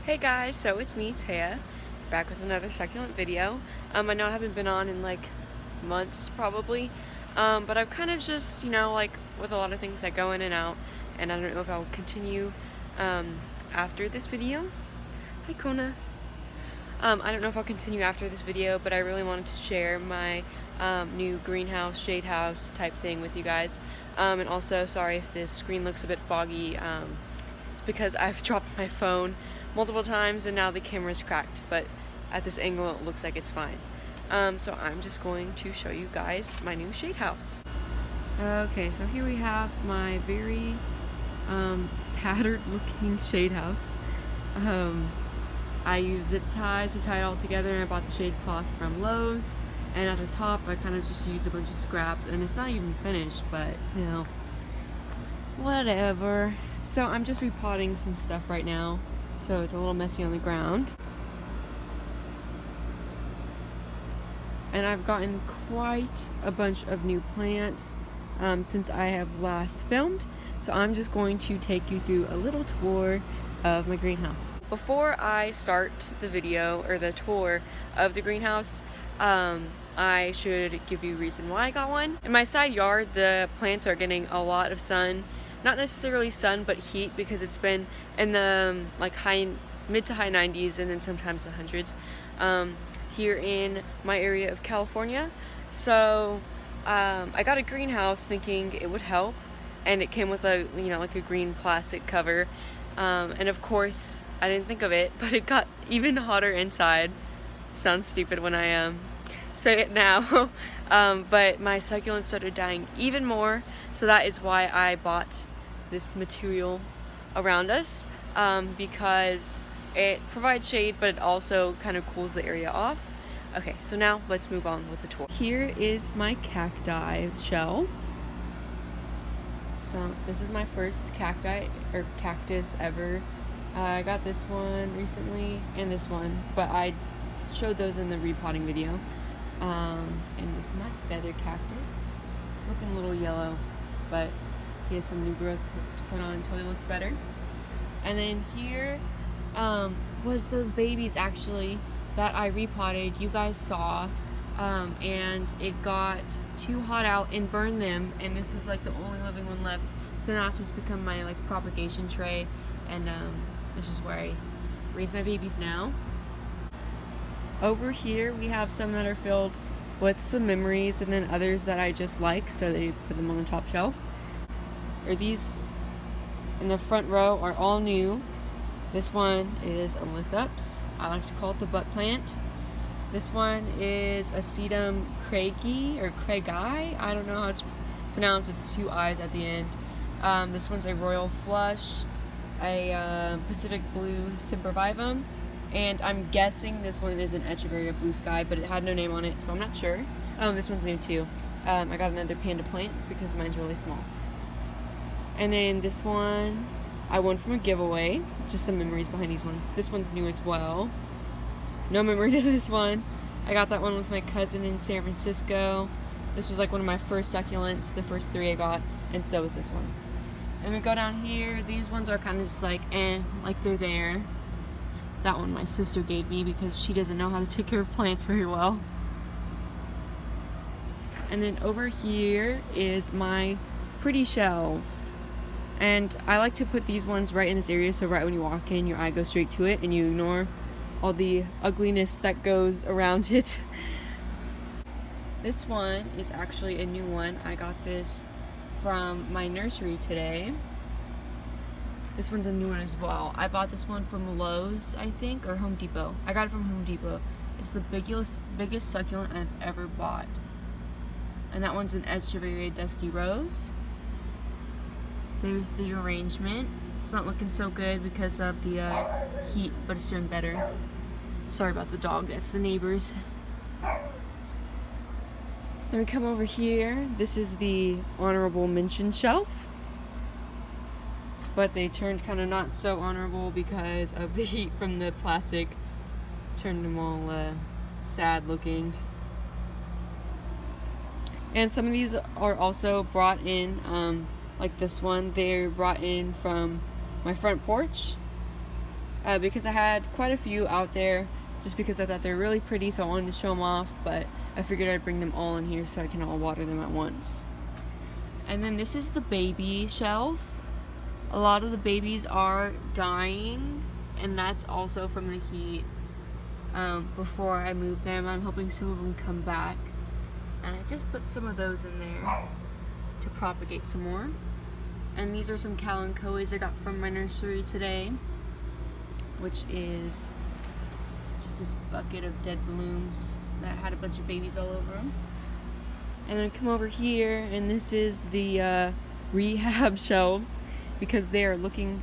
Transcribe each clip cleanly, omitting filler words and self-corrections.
Hey guys, so it's me, Taya, back with another succulent video. I know I haven't been on in like months probably, but I've kind of just, like with a lot of things that go in and out, and I don't know if I'll continue after this video. Hi Kona. I don't know if I'll continue after this video, but I really wanted to share my new greenhouse, shade house type thing with you guys. And also, sorry if this screen looks a bit foggy, it's because I've dropped my phone multiple times and now the camera's cracked, but at this angle it looks like it's fine. So I'm just going to show you guys my new shade house. Okay, so here we have my very tattered looking shade house. I use zip ties to tie it all together, and I bought the shade cloth from Lowe's, and at the top I kind of just used a bunch of scraps, and it's not even finished, but you know, whatever. So I'm just repotting some stuff right now, so it's a little messy on the ground. And I've gotten quite a bunch of new plants since I have last filmed, so I'm just going to take you through a little tour of my greenhouse. Before I start the video or the tour of the greenhouse, I should give you a reason why I got one. In my side yard, the plants are getting a lot of sun. Not necessarily sun, but heat, because it's been in the mid to high 90s and then sometimes the hundreds here in my area of California. So I got a greenhouse thinking it would help, and it came with a like a green plastic cover. And of course, I didn't think of it, but it got even hotter inside. Sounds stupid when I say it now. But my succulents started dying even more, so that is why I bought this material around us, because it provides shade, but it also kind of cools the area off. Okay, so now let's move on with the tour. Here is my cacti shelf. So this is my first cactus ever. I got this one recently and this one, but I showed those in the repotting video. And this is my feather cactus. It's looking a little yellow, but he has some new growth to put on until he looks better. And then here was those babies actually that I repotted. You guys saw. And it got too hot out and burned them, and this is like the only living one left, so now it's just become my like propagation tray, and this is where I raise my babies now. Over here we have some that are filled with some memories, and then others that I just like, so they put them on the top shelf. Or these in the front row are all new. This one is a lithops. I like to call it the butt plant. This one is a sedum craigie, or craigie. I don't know how it's pronounced. It's two I's at the end. This one's a royal flush, a Pacific blue sempervivum, and I'm guessing this one is an echeveria blue sky, but it had no name on it, so I'm not sure. This one's new too. I got another panda plant because mine's really small. And then this one I won from a giveaway. Just some memories behind these ones. This one's new as well. No memory to this one. I got that one with my cousin in San Francisco. This was like one of my first succulents, the first three I got, and so is this one. And we go down here. These ones are kind of just like like they're there. That one my sister gave me because she doesn't know how to take care of plants very well. And then over here is my pretty shelves. And I like to put these ones right in this area, so right when you walk in, your eye goes straight to it and you ignore all the ugliness that goes around it. This one is actually a new one. I got this from my nursery today. This one's a new one as well. I bought this one from Lowe's, I think, or Home Depot. I got it from Home Depot. It's the biggest succulent I've ever bought. And that one's an echeveria dusty rose. There's the arrangement. It's not looking so good because of the heat, but it's doing better. Sorry about the dog, that's the neighbors. Then we come over here. This is the honorable mention shelf. But they turned kind of not so honorable because of the heat from the plastic. Turned them all sad looking. And some of these are also brought in, like this one, they're brought in from my front porch. because I had quite a few out there just because I thought they're really pretty, so I wanted to show them off, but I figured I'd bring them all in here so I can all water them at once. And then this is the baby shelf. A lot of the babies are dying, and that's also from the heat. Before I move them, I'm hoping some of them come back. And I just put some of those in there to propagate some more. And these are some kalanchoes I got from my nursery today, which is just this bucket of dead blooms that had a bunch of babies all over them. And then come over here, and this is the rehab shelves because they are looking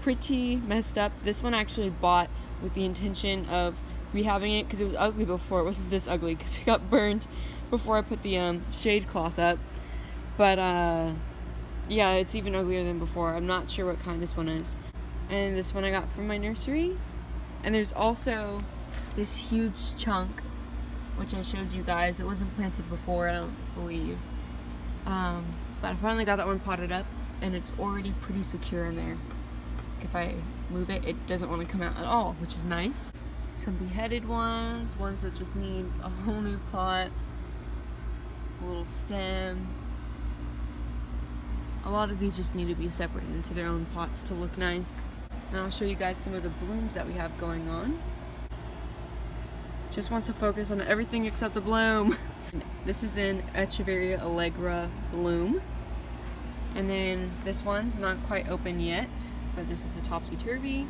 pretty messed up. This one I actually bought with the intention of rehabbing it because it was ugly before. It wasn't this ugly because it got burned before I put the shade cloth up. But yeah, it's even uglier than before. I'm not sure what kind this one is. And this one I got from my nursery. And there's also this huge chunk, which I showed you guys. It wasn't planted before, I don't believe. But I finally got that one potted up, and it's already pretty secure in there. If I move it, it doesn't want to come out at all, which is nice. Some beheaded ones that just need a whole new pot, a little stem. A lot of these just need to be separated into their own pots to look nice. And I'll show you guys some of the blooms that we have going on. Just wants to focus on everything except the bloom. This is an Echeveria Allegra bloom. And then this one's not quite open yet, but this is the topsy-turvy.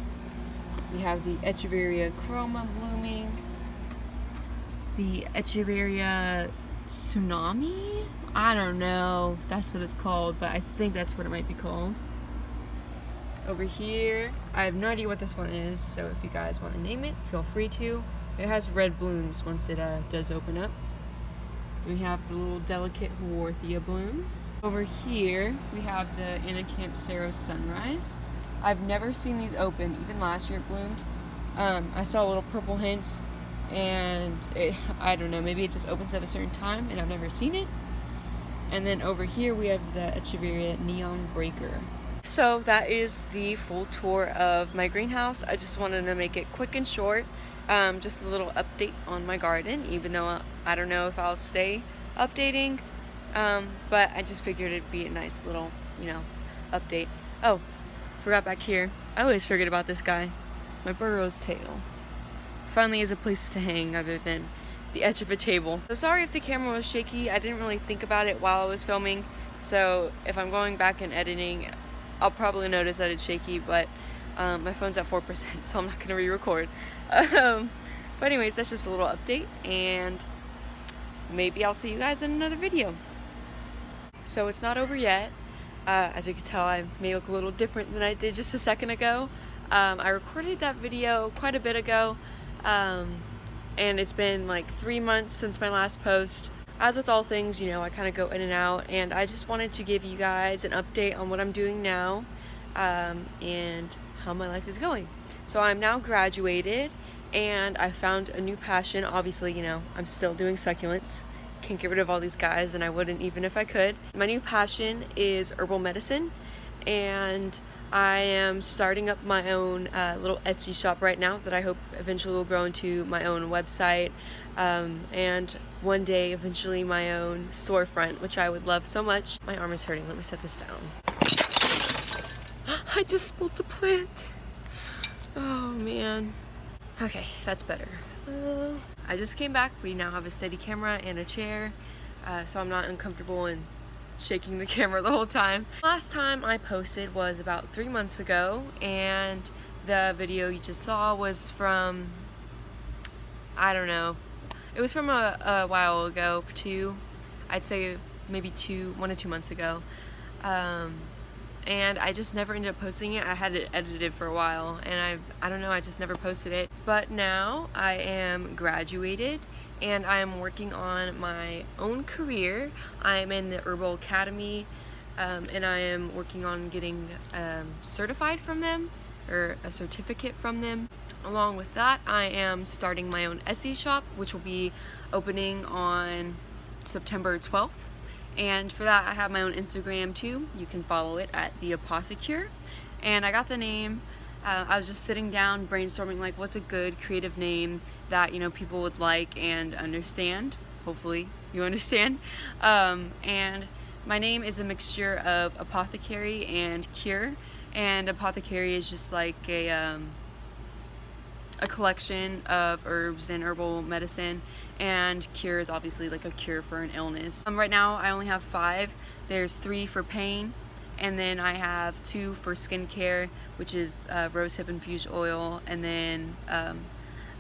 We have the Echeveria Chroma blooming. The Echeveria Tsunami? I don't know if that's what it's called, but I think that's what it might be called. Over here, I have no idea what this one is, so if you guys want to name it, feel free to. It has red blooms once it does open up. We have the little delicate Haworthia blooms. Over here, we have the Anacampsero Sunrise. I've never seen these open. Even last year it bloomed. I saw little purple hints, and I don't know, maybe it just opens at a certain time, and I've never seen it. And then over here we have the Echeveria Neon Breaker. So that is the full tour of my greenhouse. I just wanted to make it quick and short. Just a little update on my garden, even though I don't know if I'll stay updating, but I just figured it'd be a nice little, update. Oh, forgot back here. I always forget about this guy. My burro's tail. Finally has a place to hang other than the edge of a table. So sorry if the camera was shaky. I didn't really think about it while I was filming, so if I'm going back and editing, I'll probably notice that it's shaky, but my phone's at 4%, so I'm not going to re-record. But anyways, that's just a little update, and maybe I'll see you guys in another video. So it's not over yet. As you can tell, I may look a little different than I did just a second ago. I recorded that video quite a bit ago, and it's been like 3 months since my last post. As with all things, I kind of go in and out, and I just wanted to give you guys an update on what I'm doing now, and how my life is going. So I'm now graduated, and I found a new passion. Obviously, I'm still doing succulents. Can't get rid of all these guys, and I wouldn't even if I could. My new passion is herbal medicine, and I am starting up my own little Etsy shop right now that I hope eventually will grow into my own website, and one day eventually my own storefront, which I would love so much. My arm is hurting. Let me set this down. I just spilled a plant. Oh man. Okay, that's better. I just came back. We now have a steady camera and a chair, so I'm not uncomfortable in shaking the camera the whole time. Last time I posted was about 3 months ago, and the video you just saw was from, I don't know, it was from a while ago, I'd say maybe 1 to 2 months ago. And I just never ended up posting it. I had it edited for a while, and I don't know, I just never posted it. But now I am graduated, and I am working on my own career. I am in the Herbal Academy, and I am working on getting certified from them, or a certificate from them. Along with that, I am starting my own Etsy shop, which will be opening on September 12th. And for that, I have my own Instagram too. You can follow it at The Apothecure. And I got the name I was just sitting down brainstorming like what's a good creative name that, you know, people would like and understand. Hopefully you understand. And my name is a mixture of apothecary and cure, and apothecary is just like a collection of herbs and herbal medicine, and cure is obviously like a cure for an illness. Right now I only have 5. There's 3 for pain, and then I have 2 for skincare, which is rosehip infused oil, and then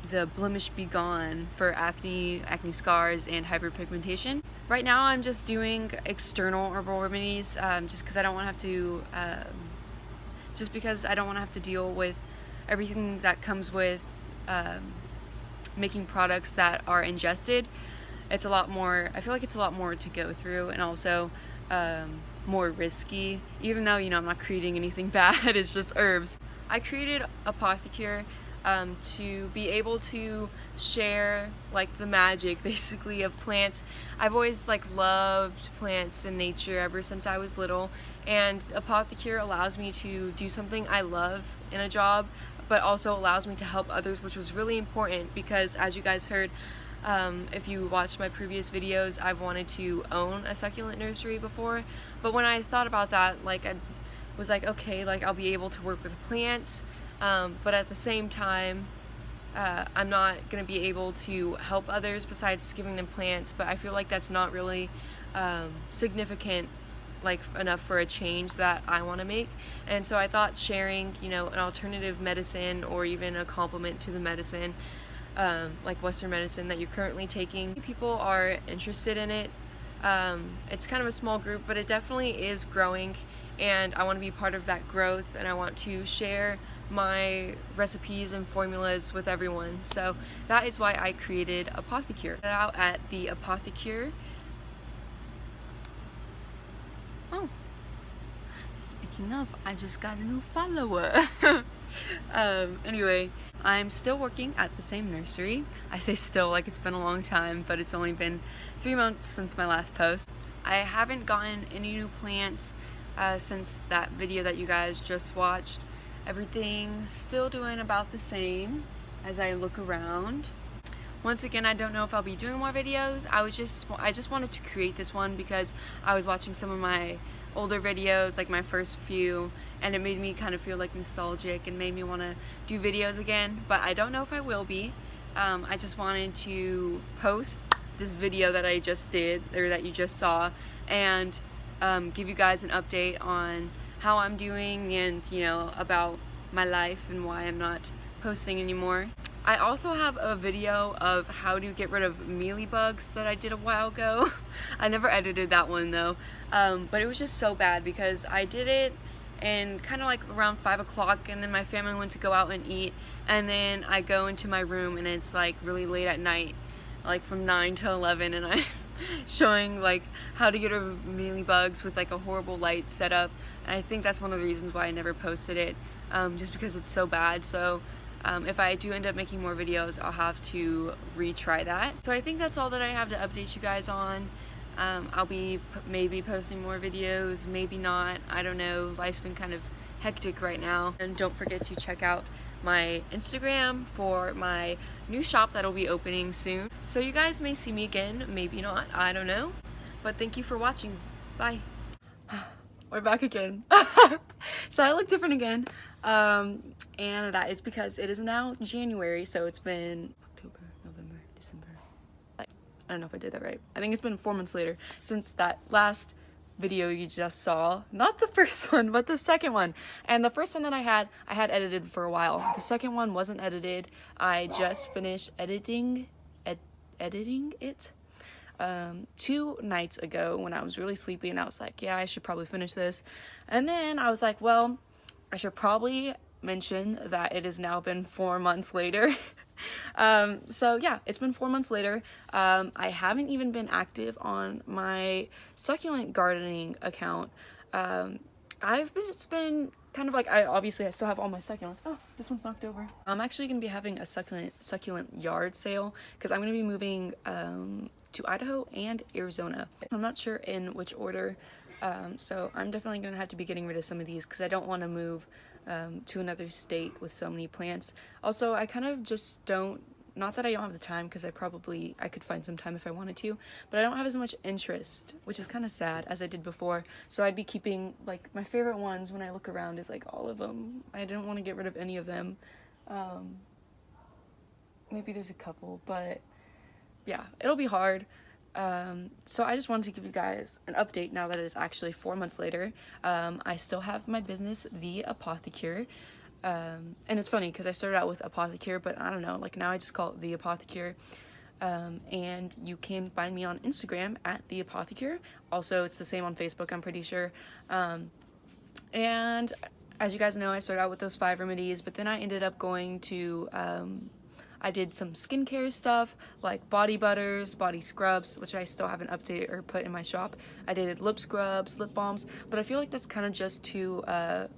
the Blemish Be Gone for acne scars, and hyperpigmentation. Right now I'm just doing external herbal remedies, just because I don't want to have to deal with everything that comes with making products that are ingested. It's a lot more, I feel like it's a lot more to go through, and also more risky, even though, you know, I'm not creating anything bad, it's just herbs. I created Apothecure to be able to share like the magic basically of plants. I've always like loved plants and nature ever since I was little, and Apothecure allows me to do something I love in a job, but also allows me to help others, which was really important because, as you guys heard, if you watched my previous videos, I've wanted to own a succulent nursery before, but when I thought about that, like I was like, okay, like I'll be able to work with plants, but at the same time I'm not going to be able to help others besides giving them plants, but I feel like that's not really significant like enough for a change that I want to make. And so I thought sharing, you know, an alternative medicine or even a complement to the medicine, like Western medicine that you're currently taking, people are interested in it. It's kind of a small group, but it definitely is growing, and I want to be part of that growth, and I want to share my recipes and formulas with everyone. So that is why I created Apothecure. Out at the Apothecure. Oh, speaking of, I just got a new follower. Anyway, I'm still working at the same nursery. I say still like it's been a long time, but it's only been 3 months since my last post. I haven't gotten any new plants since that video that you guys just watched. Everything's still doing about the same as I look around. Once again, I don't know if I'll be doing more videos. I just wanted to create this one because I was watching some of my older videos, like my first few, and it made me kind of feel like nostalgic and made me want to do videos again, but I don't know if I will be. I just wanted to post this video that I just did, or that you just saw, and give you guys an update on how I'm doing and, you know, about my life and why I'm not posting anymore. I also have a video of how to get rid of mealybugs that I did a while ago. I never edited that one though, but it was just so bad because I did it and kind of like around 5 o'clock, and then my family went to go out and eat, and then I go into my room and it's like really late at night, like from 9 to 11, and I'm showing like how to get rid of mealybugs with like a horrible light setup, and I think that's one of the reasons why I never posted it, just because it's so bad. So if I do end up making more videos, I'll have to retry that. So I think that's all that I have to update you guys on. I'll be maybe posting more videos, maybe not, I don't know. Life's been kind of hectic right now. And don't forget to check out my Instagram for my new shop that'll be opening soon. So you guys may see me again, maybe not, I don't know. But thank you for watching. Bye. We're back again. So I look different again. And that is because it is now January, so it's been October, November, December. I don't know if I did that right. I think it's been 4 months later since that last video you just saw. Not the first one, but the second one. And the first one that I had edited for a while. The second one wasn't edited. I just finished editing it 2 nights ago when I was really sleepy, and I was like, yeah, I should probably finish this. And then I was like, well, I should probably mention that it has now been 4 months later. So yeah, it's been 4 months later. I haven't even been active on my succulent gardening account. I've just been kind of like, I still have all my succulents. Oh, this one's knocked over. I'm actually gonna be having a succulent yard sale because I'm gonna be moving to Idaho and Arizona. I'm not sure in which order, so I'm definitely gonna have to be getting rid of some of these because I don't want to move to another state with so many plants. Also, I kind of just don't, not that I don't have the time, because I could find some time if I wanted to, but I don't have as much interest, which is kind of sad, as I did before. So I'd be keeping, like, my favorite ones when I look around is, like, all of them. I don't want to get rid of any of them. Maybe there's a couple, but yeah, it'll be hard. So I just wanted to give you guys an update now that it is actually 4 months later. I still have my business, The Apothecure. And it's funny because I started out with Apothecure, but I don't know, like now I just call it The Apothecure. And you can find me on Instagram at The Apothecure. Also, it's the same on Facebook, I'm pretty sure. And as you guys know, I started out with those 5 remedies, but then I ended up going to, I did some skincare stuff like body butters, body scrubs, which I still haven't updated or put in my shop. I did lip scrubs, lip balms, but I feel like that's kind of just too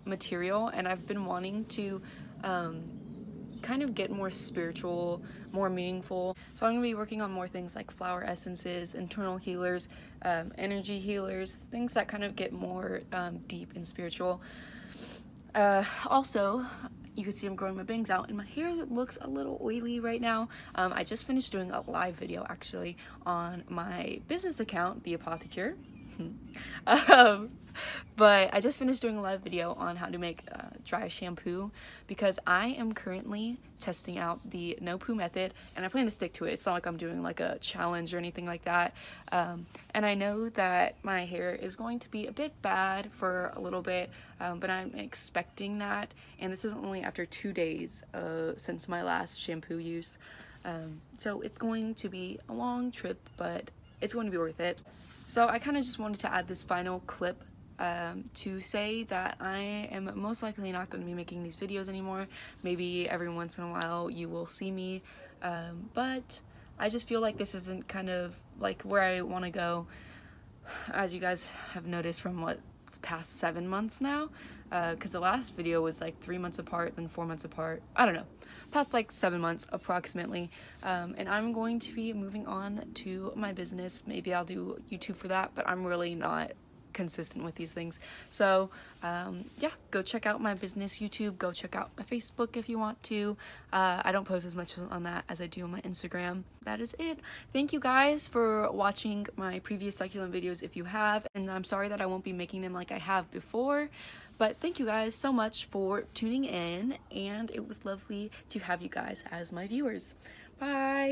material, and I've been wanting to kind of get more spiritual, more meaningful. So I'm gonna be working on more things like flower essences, internal healers, energy healers, things that kind of get more deep and spiritual. Also, you can see I'm growing my bangs out and my hair looks a little oily right now. I just finished doing a live video actually on my business account, The Apothecure. But I just finished doing a live video on how to make dry shampoo because I am currently testing out the no poo method and I plan to stick to it. It's not like I'm doing like a challenge or anything like that. And I know that my hair is going to be a bit bad for a little bit, but I'm expecting that. And this is only after 2 days since my last shampoo use. So it's going to be a long trip, but it's going to be worth it. So I kind of just wanted to add this final clip to say that I am most likely not going to be making these videos anymore. Maybe every once in a while you will see me, but I just feel like this isn't kind of like where I want to go, as you guys have noticed from what's past 7 months now, because the last video was like 3 months apart, then 4 months apart. I don't know, past like 7 months approximately. And I'm going to be moving on to my business. Maybe I'll do YouTube for that, but I'm really not consistent with these things. So yeah, go check out my business YouTube, go check out my Facebook if you want to. I don't post as much on that as I do on my Instagram. That is it. Thank you guys for watching my previous succulent videos if you have, and I'm sorry that I won't be making them like I have before, but thank you guys so much for tuning in, and it was lovely to have you guys as my viewers. Bye!